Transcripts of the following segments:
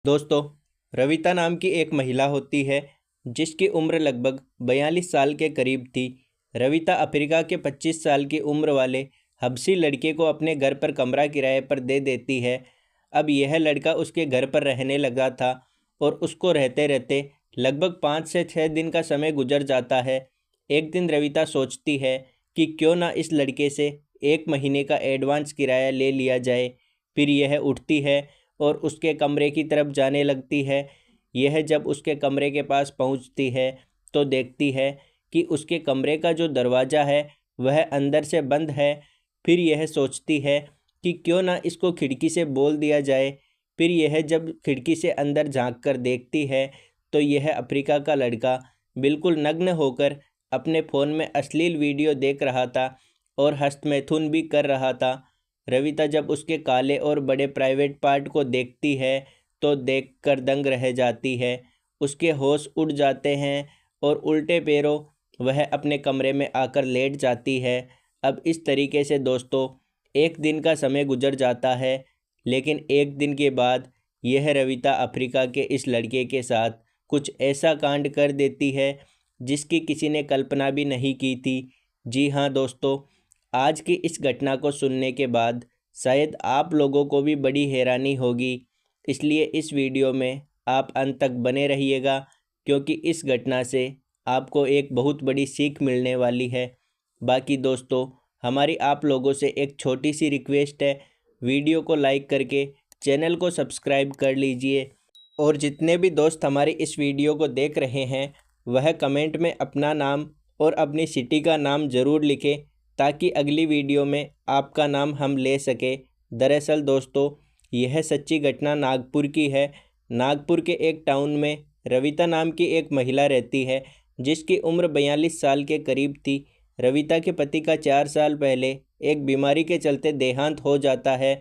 दोस्तों, रविता नाम की एक महिला होती है जिसकी उम्र लगभग 42 साल के करीब थी। रविता अफ्रीका के 25 साल की उम्र वाले हबशी लड़के को अपने घर पर कमरा किराए पर दे देती है। अब यह लड़का उसके घर पर रहने लगा था और उसको रहते रहते लगभग 5 से 6 दिन का समय गुजर जाता है। एक दिन रविता सोचती है कि क्यों ना इस लड़के से 1 महीने का एडवांस किराया ले लिया जाए। फिर यह उठती है और उसके कमरे की तरफ जाने लगती है। यह जब उसके कमरे के पास पहुंचती है तो देखती है कि उसके कमरे का जो दरवाज़ा है वह अंदर से बंद है। फिर यह सोचती है कि क्यों ना इसको खिड़की से बोल दिया जाए। फिर यह जब खिड़की से अंदर झांक कर देखती है तो यह अफ्रीका का लड़का बिल्कुल नग्न होकर अपने फ़ोन में अश्लील वीडियो देख रहा था और हस्तमैथुन भी कर रहा था। रविता जब उसके काले और बड़े प्राइवेट पार्ट को देखती है तो देखकर दंग रह जाती है। उसके होश उड़ जाते हैं और उल्टे पैरों वह अपने कमरे में आकर लेट जाती है। अब इस तरीके से दोस्तों एक दिन का समय गुजर जाता है, लेकिन एक दिन के बाद यह रविता अफ्रीका के इस लड़के के साथ कुछ ऐसा कांड कर देती है जिसकी किसी ने कल्पना भी नहीं की थी। जी हाँ दोस्तों, आज की इस घटना को सुनने के बाद शायद आप लोगों को भी बड़ी हैरानी होगी, इसलिए इस वीडियो में आप अंत तक बने रहिएगा क्योंकि इस घटना से आपको एक बहुत बड़ी सीख मिलने वाली है। बाकी दोस्तों, हमारी आप लोगों से एक छोटी सी रिक्वेस्ट है, वीडियो को लाइक करके चैनल को सब्सक्राइब कर लीजिए और जितने भी दोस्त हमारी इस वीडियो को देख रहे हैं वह कमेंट में अपना नाम और अपनी सिटी का नाम ज़रूर लिखें ताकि अगली वीडियो में आपका नाम हम ले सके। दरअसल दोस्तों, यह सच्ची घटना नागपुर की है। नागपुर के एक टाउन में रविता नाम की एक महिला रहती है जिसकी उम्र 42 साल के करीब थी। रविता के पति का 4 साल पहले एक बीमारी के चलते देहांत हो जाता है।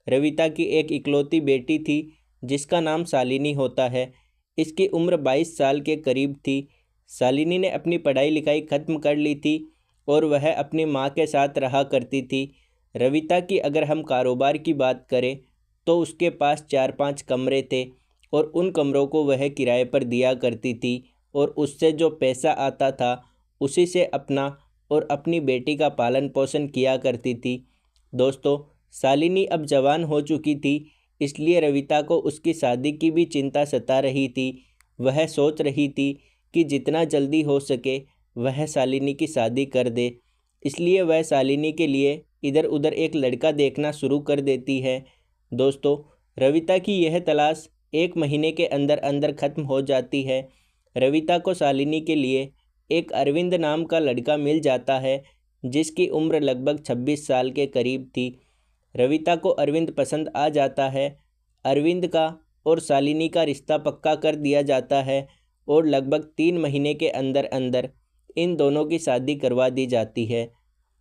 रविता की एक इकलौती बेटी थी जिसका नाम शालिनी होता है। इसकी उम्र 22 साल के करीब थी। शालिनी ने अपनी पढ़ाई लिखाई ख़त्म कर ली थी और वह अपनी माँ के साथ रहा करती थी। रविता की अगर हम कारोबार की बात करें तो उसके पास 4-5 कमरे थे और उन कमरों को वह किराए पर दिया करती थी और उससे जो पैसा आता था उसी से अपना और अपनी बेटी का पालन पोषण किया करती थी। दोस्तों, शालिनी अब जवान हो चुकी थी, इसलिए रविता को उसकी शादी की भी चिंता सता रही थी। वह सोच रही थी कि जितना जल्दी हो सके वह शालिनी की शादी कर दे, इसलिए वह शालिनी के लिए इधर उधर एक लड़का देखना शुरू कर देती है। दोस्तों, रविता की यह तलाश 1 महीने के अंदर अंदर ख़त्म हो जाती है। रविता को शालिनी के लिए एक अरविंद नाम का लड़का मिल जाता है जिसकी उम्र लगभग 26 साल के करीब थी। रविता को अरविंद पसंद आ जाता है। अरविंद का और शालिनी का रिश्ता पक्का कर दिया जाता है और लगभग 3 महीने के अंदर अंदर इन दोनों की शादी करवा दी जाती है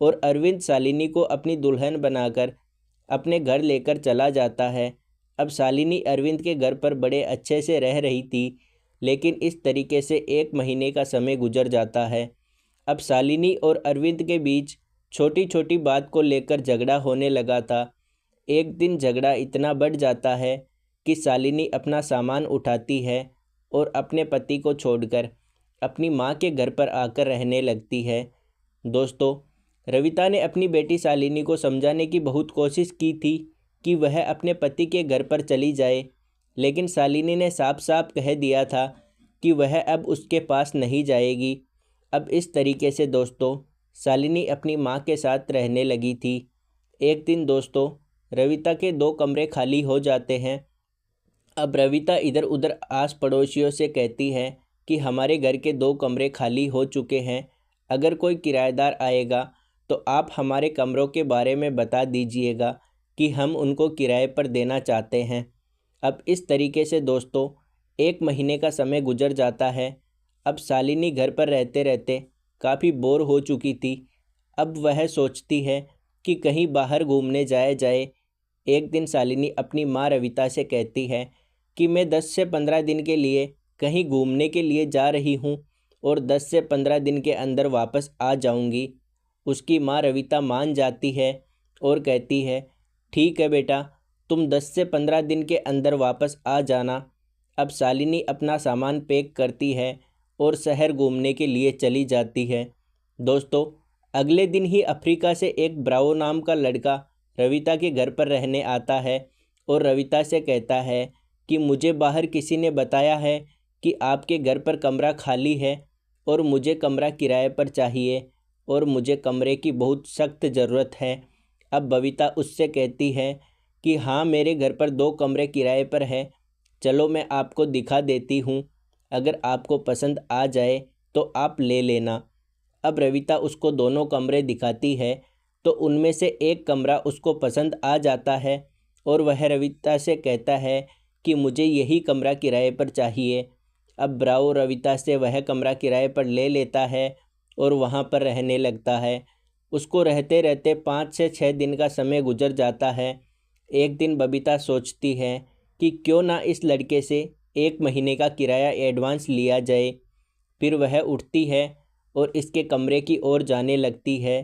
और अरविंद शालिनी को अपनी दुल्हन बनाकर अपने घर लेकर चला जाता है। अब शालिनी अरविंद के घर पर बड़े अच्छे से रह रही थी, लेकिन इस तरीके से 1 महीने का समय गुजर जाता है। अब शालिनी और अरविंद के बीच छोटी छोटी बात को लेकर झगड़ा होने लगा था। एक दिन झगड़ा इतना बढ़ जाता है कि शालिनी अपना सामान उठाती है और अपने पति को छोड़कर अपनी माँ के घर पर आकर रहने लगती है। दोस्तों, रविता ने अपनी बेटी शालिनी को समझाने की बहुत कोशिश की थी कि वह अपने पति के घर पर चली जाए, लेकिन शालिनी ने साफ साफ कह दिया था कि वह अब उसके पास नहीं जाएगी। अब इस तरीके से दोस्तों शालिनी अपनी माँ के साथ रहने लगी थी। एक दिन दोस्तों रविता के 2 कमरे खाली हो जाते हैं। अब रविता इधर उधर आस पड़ोसियों से कहती है कि हमारे घर के 2 कमरे खाली हो चुके हैं, अगर कोई किराएदार आएगा तो आप हमारे कमरों के बारे में बता दीजिएगा कि हम उनको किराए पर देना चाहते हैं। अब इस तरीके से दोस्तों 1 महीने का समय गुजर जाता है। अब शालिनी घर पर रहते रहते काफ़ी बोर हो चुकी थी। अब वह सोचती है कि कहीं बाहर घूमने जाया जाए। एक दिन शालिनी अपनी माँ रविता से कहती है कि मैं 10 से 15 दिन के लिए कहीं घूमने के लिए जा रही हूँ और 10 से 15 दिन के अंदर वापस आ जाऊँगी। उसकी माँ रविता मान जाती है और कहती है, ठीक है बेटा, तुम 10 से 15 दिन के अंदर वापस आ जाना। अब शालिनी अपना सामान पैक करती है और शहर घूमने के लिए चली जाती है। दोस्तों, अगले दिन ही अफ्रीका से एक ब्रावो नाम का लड़का रविता के घर पर रहने आता है और रविता से कहता है कि मुझे बाहर किसी ने बताया है कि आपके घर पर कमरा खाली है और मुझे कमरा किराए पर चाहिए और मुझे कमरे की बहुत सख्त ज़रूरत है। अब बबीता उससे कहती है कि हाँ, मेरे घर पर 2 कमरे किराए पर है, चलो मैं आपको दिखा देती हूँ, अगर आपको पसंद आ जाए तो आप ले लेना। अब रविता उसको दोनों कमरे दिखाती है तो उनमें से एक कमरा उसको पसंद आ जाता है और वह रविता से कहता है कि मुझे यही कमरा किराए पर चाहिए। अब ब्रावो रविता से वह कमरा किराए पर ले लेता है और वहाँ पर रहने लगता है। उसको रहते रहते 5 से 6 दिन का समय गुजर जाता है। एक दिन बबीता सोचती है कि क्यों ना इस लड़के से 1 महीने का किराया एडवांस लिया जाए। फिर वह उठती है और इसके कमरे की ओर जाने लगती है।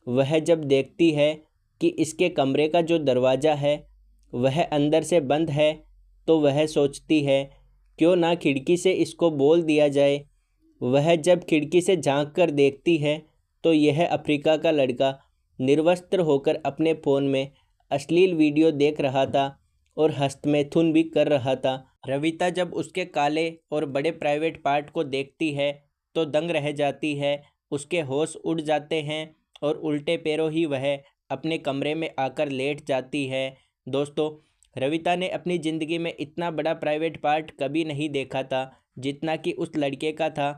वह जब देखती है कि इसके कमरे का जो दरवाज़ा है वह अंदर से बंद है, तो वह सोचती है क्यों ना खिड़की से इसको बोल दिया जाए। वह जब खिड़की से झांक कर देखती है तो यह अफ्रीका का लड़का निर्वस्त्र होकर अपने फ़ोन में अश्लील वीडियो देख रहा था और हस्तमैथुन भी कर रहा था। रविता जब उसके काले और बड़े प्राइवेट पार्ट को देखती है तो दंग रह जाती है। उसके होश उड़ जाते हैं और उल्टे पैरों ही वह अपने कमरे में आकर लेट जाती है। दोस्तों, रविता ने अपनी ज़िंदगी में इतना बड़ा प्राइवेट पार्ट कभी नहीं देखा था जितना कि उस लड़के का था।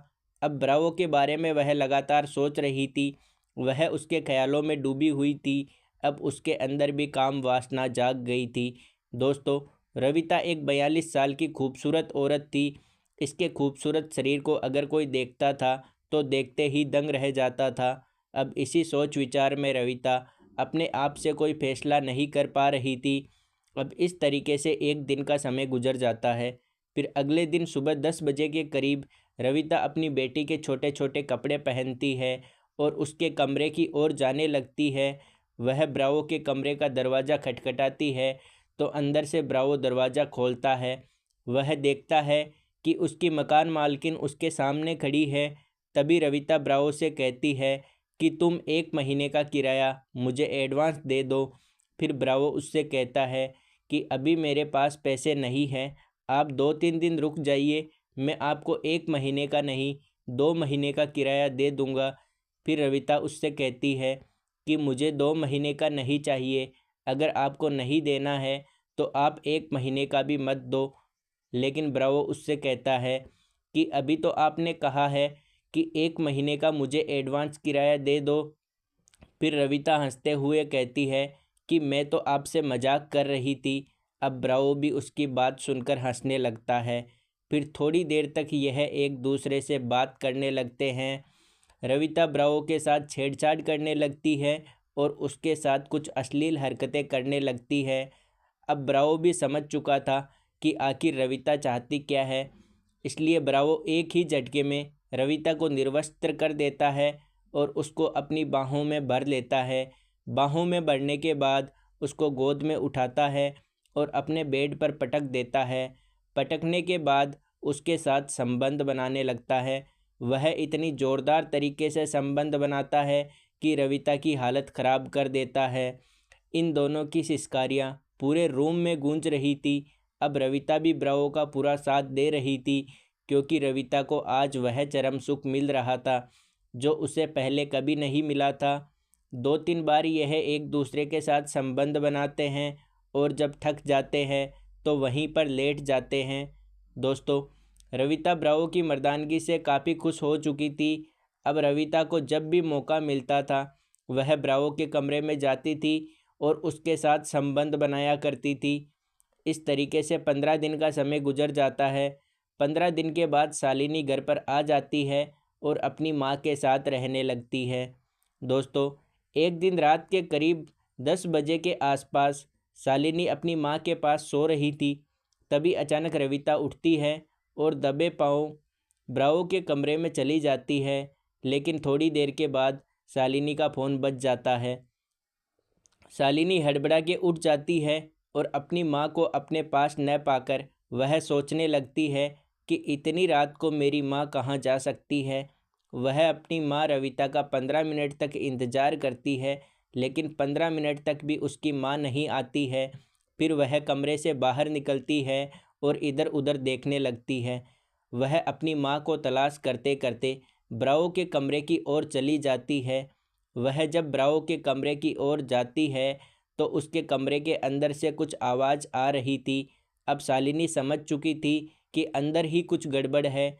अब ब्रावो के बारे में वह लगातार सोच रही थी, वह उसके ख्यालों में डूबी हुई थी। अब उसके अंदर भी काम वासना जाग गई थी। दोस्तों, रविता एक 42 साल की खूबसूरत औरत थी। इसके खूबसूरत शरीर को अगर कोई देखता था तो देखते ही दंग रह जाता था। अब इसी सोच विचार में रविता अपने आप से कोई फैसला नहीं कर पा रही थी। अब इस तरीके से एक दिन का समय गुजर जाता है। फिर अगले दिन सुबह 10 बजे के करीब रविता अपनी बेटी के छोटे छोटे कपड़े पहनती है और उसके कमरे की ओर जाने लगती है। वह ब्रावो के कमरे का दरवाज़ा खटखटाती है तो अंदर से ब्रावो दरवाज़ा खोलता है। वह देखता है कि उसकी मकान मालकिन उसके सामने खड़ी है। तभी रविता ब्रावो से कहती है कि तुम 1 महीने का किराया मुझे एडवांस दे दो। फिर ब्रावो उससे कहता है कि अभी मेरे पास पैसे नहीं हैं, आप 2-3 दिन रुक जाइए, मैं आपको 1 महीने का नहीं 2 महीने का किराया दे दूंगा। फिर रविता उससे कहती है कि मुझे 2 महीने का नहीं चाहिए, अगर आपको नहीं देना है तो आप 1 महीने का भी मत दो। लेकिन ब्रावो उससे कहता है कि अभी तो आपने कहा है कि 1 महीने का मुझे एडवांस किराया दे दो। फिर रविता हंसते हुए कहती है कि मैं तो आपसे मजाक कर रही थी। अब ब्रावो भी उसकी बात सुनकर हंसने लगता है। फिर थोड़ी देर तक यह एक दूसरे से बात करने लगते हैं। रविता ब्रावो के साथ छेड़छाड़ करने लगती है और उसके साथ कुछ अश्लील हरकतें करने लगती है। अब ब्रावो भी समझ चुका था कि आखिर रविता चाहती क्या है, इसलिए ब्रावो एक ही झटके में रविता को निर्वस्त्र कर देता है और उसको अपनी बाहों में भर लेता है। बाहों में भरने के बाद उसको गोद में उठाता है और अपने बेड पर पटक देता है। पटकने के बाद उसके साथ संबंध बनाने लगता है। वह इतनी ज़ोरदार तरीके से संबंध बनाता है कि रविता की हालत ख़राब कर देता है। इन दोनों की सिसकारियाँ पूरे रूम में गूंज रही थी। अब रविता भी ब्रावो का पूरा साथ दे रही थी क्योंकि रविता को आज वह चरम सुख मिल रहा था जो उसे पहले कभी नहीं मिला था। 2-3 बार यह एक दूसरे के साथ संबंध बनाते हैं और जब थक जाते हैं तो वहीं पर लेट जाते हैं। दोस्तों, रविता ब्रावो की मर्दानगी से काफ़ी खुश हो चुकी थी। अब रविता को जब भी मौका मिलता था वह ब्रावो के कमरे में जाती थी और उसके साथ संबंध बनाया करती थी। इस तरीके से 15 दिन का समय गुजर जाता है। 15 दिन के बाद शालिनी घर पर आ जाती है और अपनी माँ के साथ रहने लगती है। दोस्तों, एक दिन रात के करीब 10 बजे के आसपास शालिनी अपनी माँ के पास सो रही थी। तभी अचानक रविता उठती है और दबे पाँव ब्रावो के कमरे में चली जाती है। लेकिन थोड़ी देर के बाद शालिनी का फ़ोन बज जाता है। शालिनी हड़बड़ा के उठ जाती है और अपनी माँ को अपने पास न पाकर वह सोचने लगती है कि इतनी रात को मेरी माँ कहाँ जा सकती है। वह अपनी माँ रविता का 15 मिनट तक इंतज़ार करती है, लेकिन 15 मिनट तक भी उसकी माँ नहीं आती है। फिर वह कमरे से बाहर निकलती है और इधर उधर देखने लगती है। वह अपनी माँ को तलाश करते करते ब्रावो के कमरे की ओर चली जाती है। वह जब ब्रावो के कमरे की ओर जाती है तो उसके कमरे के अंदर से कुछ आवाज़ आ रही थी। अब शालिनी समझ चुकी थी कि अंदर ही कुछ गड़बड़ है।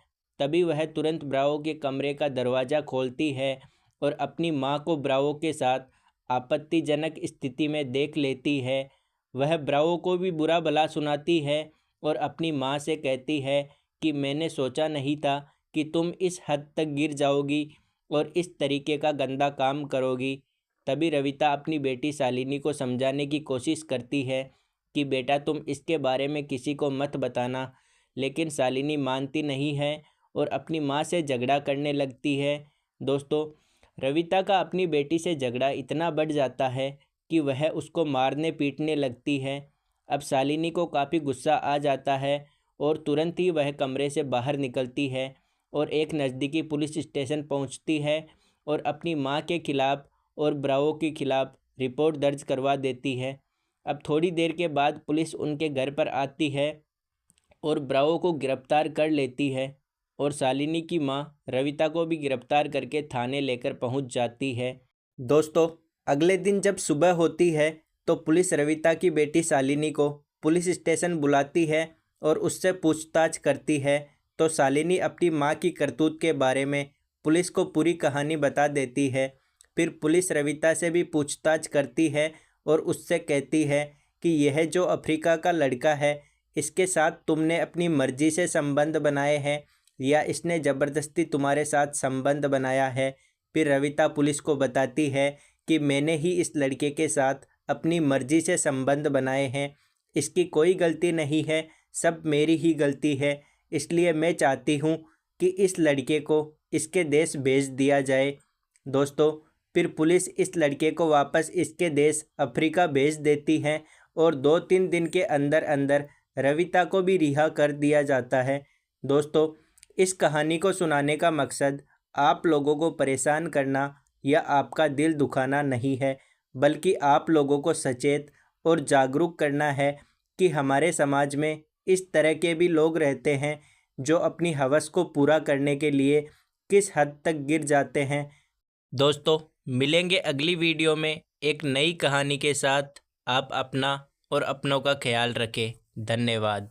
तभी वह तुरंत ब्रावो के कमरे का दरवाज़ा खोलती है और अपनी माँ को ब्रावो के साथ आपत्तिजनक स्थिति में देख लेती है। वह ब्रावो को भी बुरा भला सुनाती है और अपनी माँ से कहती है कि मैंने सोचा नहीं था कि तुम इस हद तक गिर जाओगी और इस तरीके का गंदा काम करोगी। तभी रविता अपनी बेटी शालिनी को समझाने की कोशिश करती है कि बेटा तुम इसके बारे में किसी को मत बताना, लेकिन शालिनी मानती नहीं है और अपनी माँ से झगड़ा करने लगती है। दोस्तों, रविता का अपनी बेटी से झगड़ा इतना बढ़ जाता है कि वह उसको मारने पीटने लगती है। अब शालिनी को काफ़ी गुस्सा आ जाता है और तुरंत ही वह कमरे से बाहर निकलती है और एक नज़दीकी पुलिस स्टेशन पहुंचती है और अपनी माँ के खिलाफ़ और ब्रावो के खिलाफ़ रिपोर्ट दर्ज करवा देती है। अब थोड़ी देर के बाद पुलिस उनके घर पर आती है और ब्रावो को गिरफ्तार कर लेती है और शालिनी की माँ रविता को भी गिरफ्तार करके थाने लेकर पहुंच जाती है। दोस्तों, अगले दिन जब सुबह होती है तो पुलिस रविता की बेटी शालिनी को पुलिस स्टेशन बुलाती है और उससे पूछताछ करती है। तो शालिनी अपनी माँ की करतूत के बारे में पुलिस को पूरी कहानी बता देती है। फिर पुलिस रविता से भी पूछताछ करती है और उससे कहती है कि यह जो अफ्रीका का लड़का है, इसके साथ तुमने अपनी मर्जी से संबंध बनाए हैं या इसने ज़बरदस्ती तुम्हारे साथ संबंध बनाया है। फिर रविता पुलिस को बताती है कि मैंने ही इस लड़के के साथ अपनी मर्जी से संबंध बनाए हैं, इसकी कोई गलती नहीं है, सब मेरी ही गलती है। इसलिए मैं चाहती हूँ कि इस लड़के को इसके देश भेज दिया जाए। दोस्तों, फिर पुलिस इस लड़के को वापस इसके देश अफ्रीका भेज देती है और 2-3 दिन के अंदर अंदर रविता को भी रिहा कर दिया जाता है। दोस्तों, इस कहानी को सुनाने का मकसद आप लोगों को परेशान करना या आपका दिल दुखाना नहीं है, बल्कि आप लोगों को सचेत और जागरूक करना है कि हमारे समाज में इस तरह के भी लोग रहते हैं जो अपनी हवस को पूरा करने के लिए किस हद तक गिर जाते हैं। दोस्तों, मिलेंगे अगली वीडियो में एक नई कहानी के साथ। आप अपना और अपनों का ख्याल रखें। धन्यवाद।